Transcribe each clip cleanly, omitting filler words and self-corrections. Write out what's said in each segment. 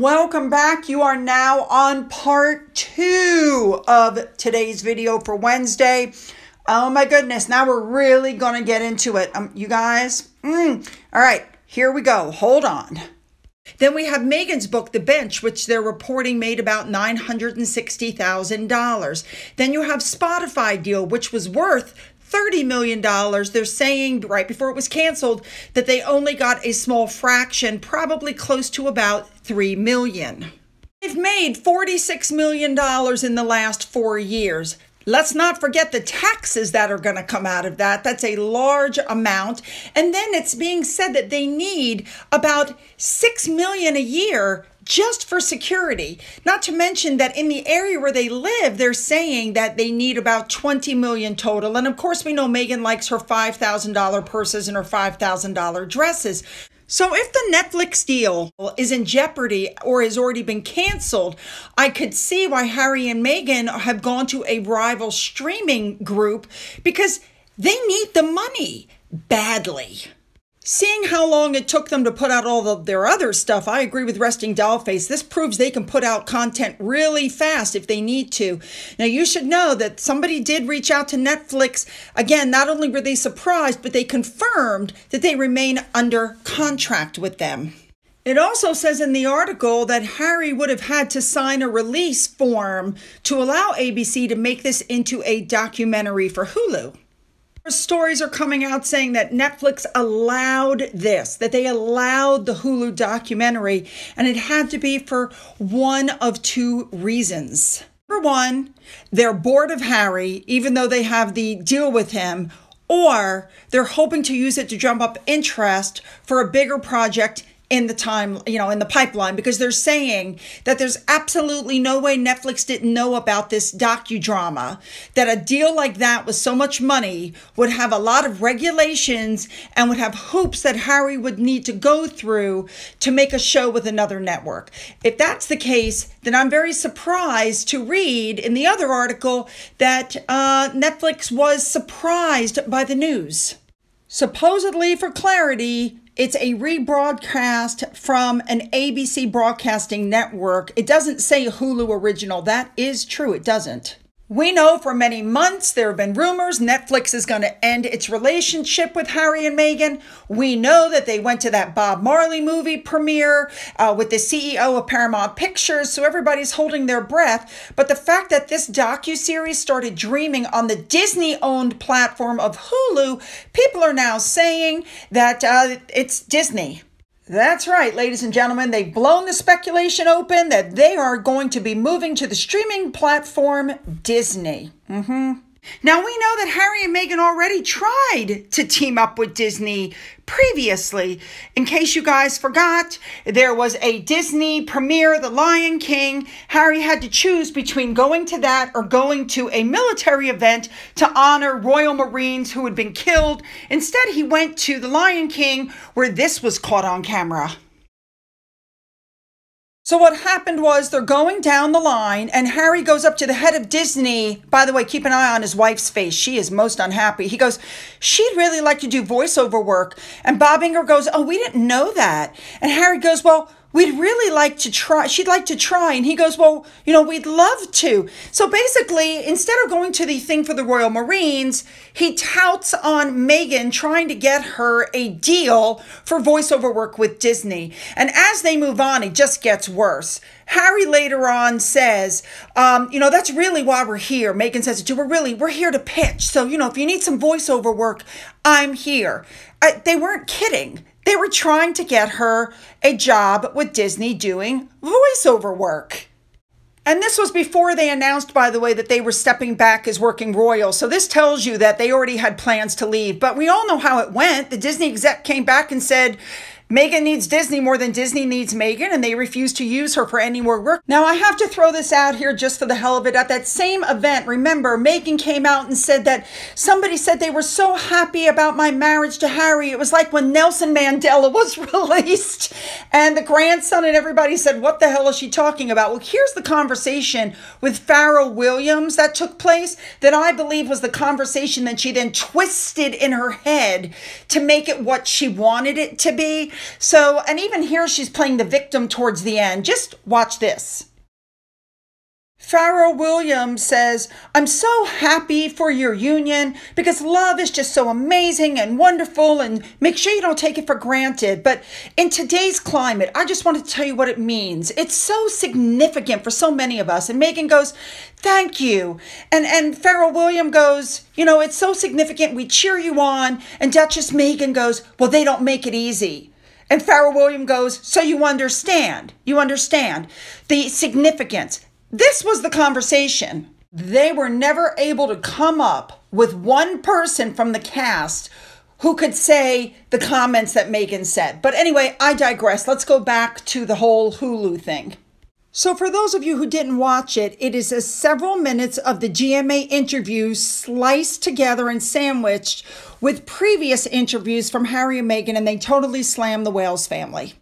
Welcome back. You are now on part 2 of today's video for Wednesday. Oh my goodness, now we're really going to get into it. You guys, all right, here we go. Hold on. Then we have Meghan's book, The Bench, which they're reporting made about $960,000. Then you have Spotify deal, which was worth $30 million. They're saying right before it was canceled that they only got a small fraction, probably close to about $3 million. They've made $46 million in the last 4 years. Let's not forget the taxes that are going to come out of that. That's a large amount. And then it's being said that they need about $6 million a year just for security. Not to mention that in the area where they live, they're saying that they need about $20 million total. And of course, we know Meghan likes her $5,000 purses and her $5,000 dresses. So if the Netflix deal is in jeopardy or has already been canceled, I could see why Harry and Meghan have gone to a rival streaming group because they need the money badly. Seeing how long it took them to put out all of their other stuff, I agree with Resting Dollface. This proves they can put out content really fast if they need to. Now, you should know that somebody did reach out to Netflix. Again, not only were they surprised, but they confirmed that they remain under contract with them. It also says in the article that Harry would have had to sign a release form to allow ABC to make this into a documentary for Hulu. Stories are coming out saying that Netflix allowed this, that they allowed the Hulu documentary, and it had to be for one of two reasons. Number one, they're bored of Harry, even though they have the deal with him, or they're hoping to use it to drum up interest for a bigger project in the in the pipeline, because they're saying that there's absolutely no way Netflix didn't know about this docudrama, that a deal like that with so much money would have a lot of regulations and would have hoops that Harry would need to go through to make a show with another network. If that's the case, then I'm very surprised to read in the other article that Netflix was surprised by the news. Supposedly, for clarity, it's a rebroadcast from an ABC broadcasting network. It doesn't say Hulu original. That is true. It doesn't. We know for many months there have been rumors Netflix is going to end its relationship with Harry and Meghan. We know that they went to that Bob Marley movie premiere with the CEO of Paramount Pictures, so everybody's holding their breath. But the fact that this docuseries started dreaming on the Disney-owned platform of Hulu, people are now saying that it's Disney. That's right, ladies and gentlemen. They've blown the speculation open that they are going to be moving to the streaming platform Disney. Now, we know that Harry and Meghan already tried to team up with Disney previously. In case you guys forgot, there was a Disney premiere, The Lion King. Harry had to choose between going to that or going to a military event to honor Royal Marines who had been killed. Instead, he went to The Lion King, where this was caught on camera. So what happened was they're going down the line and Harry goes up to the head of Disney. By the way, keep an eye on his wife's face. She is most unhappy. He goes, she'd really like to do voiceover work. And Bob Iger goes, oh, we didn't know that. And Harry goes, well, we'd really like to try. She'd like to try. And he goes, well, we'd love to. So basically, instead of going to the thing for the Royal Marines, he touts on Meghan trying to get her a deal for voiceover work with Disney. And as they move on, it just gets worse. Harry later on says, that's really why we're here. Meghan says it too. We're here to pitch. So, if you need some voiceover work, I'm here. They weren't kidding. They were trying to get her a job with Disney doing voiceover work. And this was before they announced, by the way, that they were stepping back as working royal. So this tells you that they already had plans to leave. But we all know how it went. The Disney exec came back and said, Meghan needs Disney more than Disney needs Meghan, and they refuse to use her for any more work. Now, I have to throw this out here just for the hell of it. At that same event, remember, Meghan came out and said that somebody said they were so happy about my marriage to Harry. It was like when Nelson Mandela was released, and the grandson and everybody said, what the hell is she talking about? Well, here's the conversation with Pharrell Williams that took place that I believe was the conversation that she then twisted in her head to make it what she wanted it to be. So, and even here she's playing the victim towards the end. Just watch this. Pharrell Williams says, I'm so happy for your union because love is just so amazing and wonderful, and make sure you don't take it for granted. But in today's climate, I just want to tell you what it means. It's so significant for so many of us. And Megan goes, thank you. And Pharrell Williams goes, you know, it's so significant. We cheer you on. And Duchess Megan goes, well, they don't make it easy. And Pharrell Williams goes, so you understand the significance. This was the conversation. They were never able to come up with one person from the cast who could say the comments that Megan said. But anyway, I digress. Let's go back to the whole Hulu thing. So for those of you who didn't watch it, it is several minutes of the GMA interview sliced together and sandwiched with previous interviews from Harry and Meghan, and they totally slammed the Wales family.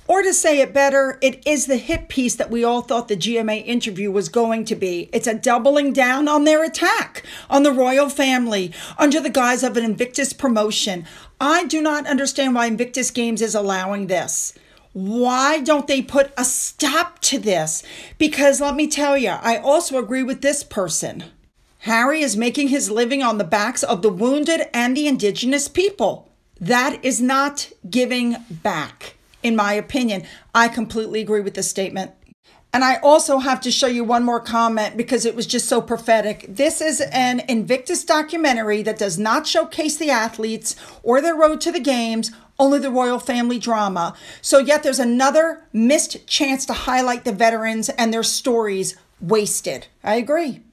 Or to say it better, it is the hit piece that we all thought the GMA interview was going to be. It's a doubling down on their attack on the royal family under the guise of an Invictus promotion. I do not understand why Invictus Games is allowing this. Why don't they put a stop to this? Because let me tell you, I also agree with this person. Harry is making his living on the backs of the wounded and the indigenous people. That is not giving back. In my opinion, I completely agree with this statement. And I also have to show you one more comment because it was just so prophetic. This is an Invictus documentary that does not showcase the athletes or their road to the games, only the royal family drama. So yet there's another missed chance to highlight the veterans and their stories wasted. I agree.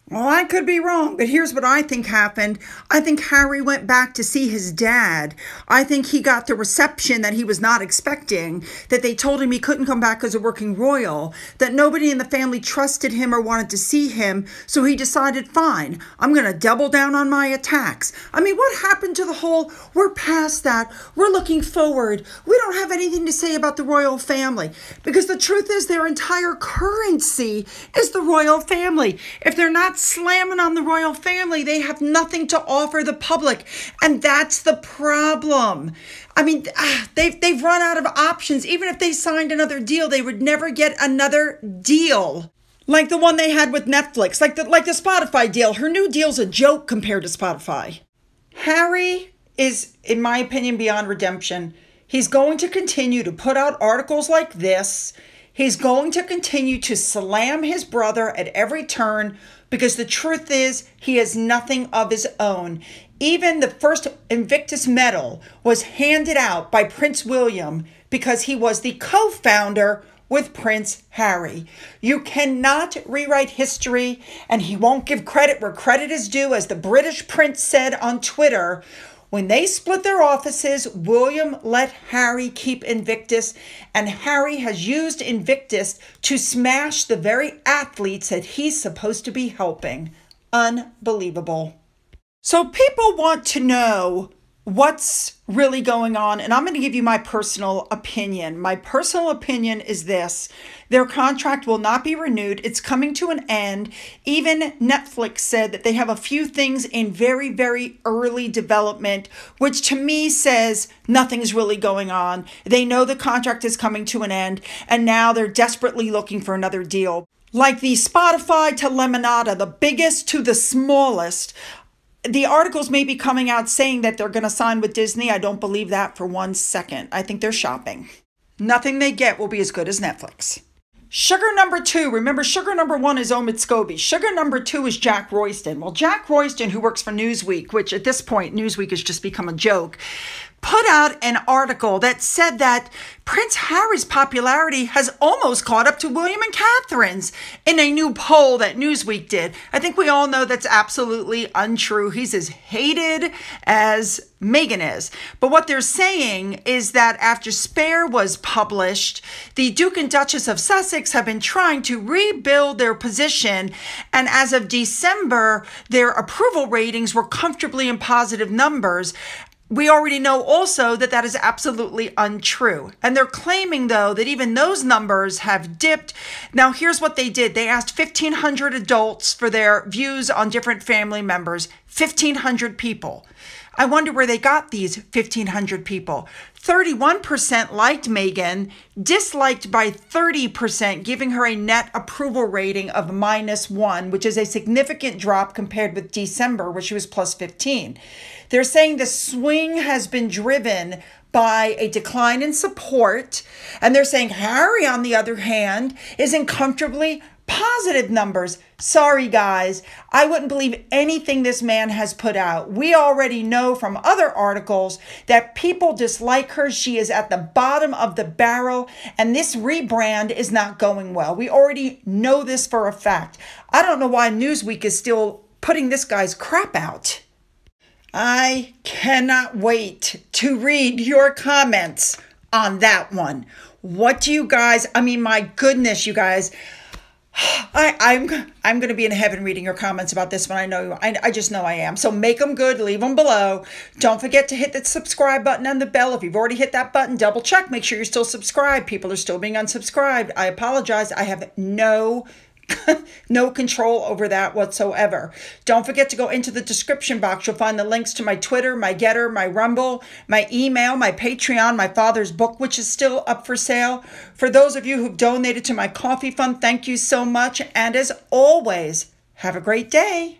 Well, I could be wrong, but here's what I think happened. I think Harry went back to see his dad. I think he got the reception that he was not expecting, that they told him he couldn't come back as a working royal, that nobody in the family trusted him or wanted to see him, so he decided, fine, I'm going to double down on my attacks. I mean, what happened to the whole, we're past that, we're looking forward, we don't have anything to say about the royal family? Because the truth is their entire currency is the royal family. If they're not slamming on the royal family, they have nothing to offer the public, and that's the problem. I mean, they've run out of options. Even if they signed another deal, they would never get another deal like the one they had with Netflix, like the Spotify deal. Her new deal's a joke compared to Spotify. Harry is, in my opinion, beyond redemption. He's going to continue to put out articles like this. He's going to continue to slam his brother at every turn, because the truth is he has nothing of his own. Even the first Invictus medal was handed out by Prince William because he was the co-founder with Prince Harry. You cannot rewrite history, and he won't give credit where credit is due. As the British prince said on Twitter, when they split their offices, William let Harry keep Invictus, and Harry has used Invictus to smash the very athletes that he's supposed to be helping. Unbelievable. So people want to know what's really going on, and I'm going to give you my personal opinion. My personal opinion is this: their contract will not be renewed. It's coming to an end. Even Netflix said that they have a few things in very, very early development, which to me says nothing's really going on. They know the contract is coming to an end, and now they're desperately looking for another deal. Like the Spotify to Lemonada, the biggest to the smallest. The articles may be coming out saying that they're going to sign with Disney. I don't believe that for 1 second. I think they're shopping. Nothing they get will be as good as Netflix. Sugar number 2. Remember, sugar number 1 is Omid Scobie. Sugar number 2 is Jack Royston. Well, Jack Royston, who works for Newsweek, which at this point, Newsweek has just become a joke, put out an article that said that Prince Harry's popularity has almost caught up to William and Catherine's in a new poll that Newsweek did. I think we all know that's absolutely untrue. He's as hated as Meghan is. But what they're saying is that after Spare was published, the Duke and Duchess of Sussex have been trying to rebuild their position. And as of December, their approval ratings were comfortably in positive numbers. We already know also that that is absolutely untrue. And they're claiming, though, that even those numbers have dipped. Now, here's what they did. They asked 1,500 adults for their views on different family members. 1,500 people. I wonder where they got these 1,500 people. 31% liked Meghan, disliked by 30%, giving her a net approval rating of -1, which is a significant drop compared with December, where she was +15. They're saying the swing has been driven by a decline in support. And they're saying Harry, on the other hand, is in comfortably positive numbers. Sorry, guys. I wouldn't believe anything this man has put out. We already know from other articles that people dislike her. She is at the bottom of the barrel, and this rebrand is not going well. We already know this for a fact. I don't know why Newsweek is still putting this guy's crap out. I cannot wait to read your comments on that one. What do you guys, my goodness, you guys. I'm going to be in heaven reading your comments about this one. I just know I am. So make them good. Leave them below. Don't forget to hit the subscribe button and the bell. If you've already hit that button, double check. Make sure you're still subscribed. People are still being unsubscribed. I apologize. I have no control over that whatsoever. Don't forget to go into the description box. You'll find the links to my Twitter, my Getter, my Rumble, my email, my Patreon, my father's book, which is still up for sale. For those of you who've donated to my coffee fund, thank you so much. And as always, have a great day.